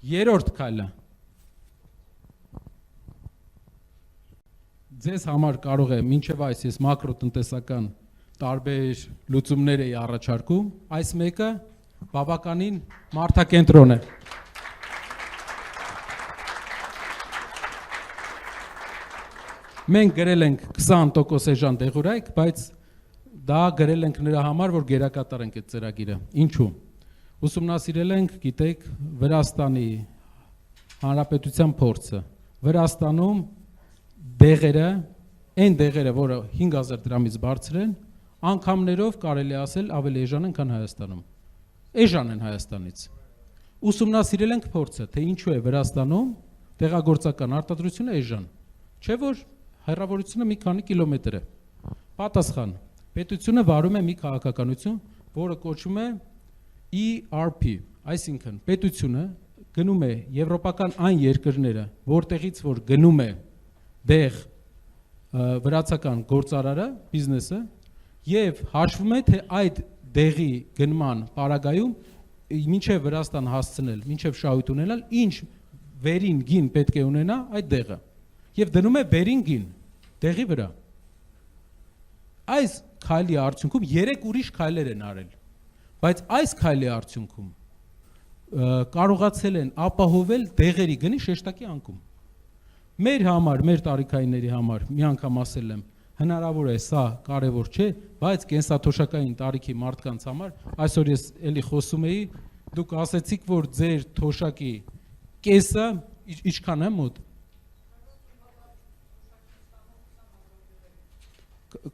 Երրորդ քայլը ձեզ համար կարող է մինչև այս ես մակրոտնտեսական տարբեր լուծումներ էի առաջարկում, այս մեկը բավականին մարդակենտրոն է։ Մենք գրել ենք 20% էժան դեղորայք, բայց դա գրել ենք նրա համար, որ գերակատարենք այդ ծրագիրը։ Ինչու՞։ Ուսումնասիրել ենք, գիտեք, Վրաստանի Հանրապետության փորձը։ Վրաստանում դեղերը, այն դեղերը, որը 5000 դրամից բարձր են, անգամներով կարելի ասել ավելի էժան են, քան Հայաստանում։ Էժան են Հայաստանից։ Ուսումնասիրել ենք փորձը, թե ինչու է Վրաստանում դեղագործական արտադրությունը էժան։ Չէ՞ որ հեռավորությունը մի քանի կիլոմետր է։ Պատասխան. պետությունը վարում է մի քաղաքականություն, որը կոչվում է ERP, այսինքն պետությունը գնում է եվրոպական այն երկրները, որտեղից որ գնում է դեղ վրացական գործարարը, բիզնեսը, եւ հաշվում է, թե այդ դեղի գնման պարագայում մինչև Վրաստան հասցնել, մինչև շահույթ ունենալ, ինչ վերին գին պետք է ունենա այդ դեղը։ Եվ դնում է վերին գին դեղի վրա։ Այս քայլի արդյունքում 3 ուրիշ քայլեր են արել, բայց այս քայլի արդյունքում կարողացել են ապահովել դեղերի գնի շեշտակի անկում։ Մեր համար, մեր տարիքայինների համար, մի անգամ ասել եմ, հնարավոր է սա կարևոր չէ, բայց կենսաթոշակային տարիքի մարդկանց համար, այսօր ես էլի խոսում էի, դուք ասեցիք, որ ձեր թոշակի կեսը ինչքան է մոտ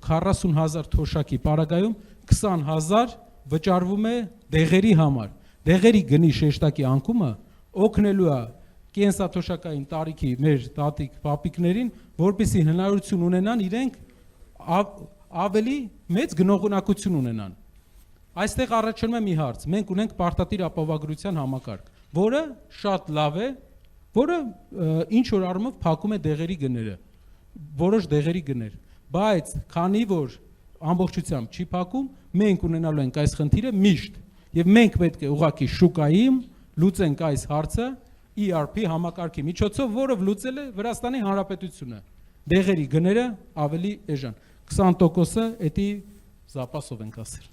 40,000 թոշակի պարագայում 20,000 վճարվում է դեղերի համար։ Դեղերի գնի շեշտակի անկումը օգնելու է կենսաթոշակային տարիքի մեր տատիկ պապիկներին, որպեսզի հնարավորություն ունենան իրենք ավելի մեծ գնողունակություն ունենան։ Այստեղ առաջանում է մի հարց. մենք ունենք պարտադիր ապահովագրության համակարգ, որը շատ լավ է, որը ինչ որ առումով փակում է դեղերի գները, որոշ դեղերի գներ, բայց քանի որ ամբողջությամբ չի փակում, մենք ունենալու ենք այս խնդիրը միշտ, եւ մենք պետք է ուղղակի շուկային լուծենք այս հարցը ERP համակարգի միջոցով, որը լուծել է Վրաստանի Հանրապետությունը։ Դեղերի գները ավելի էժան, 20%-ը էդի զապասով ենք ասել։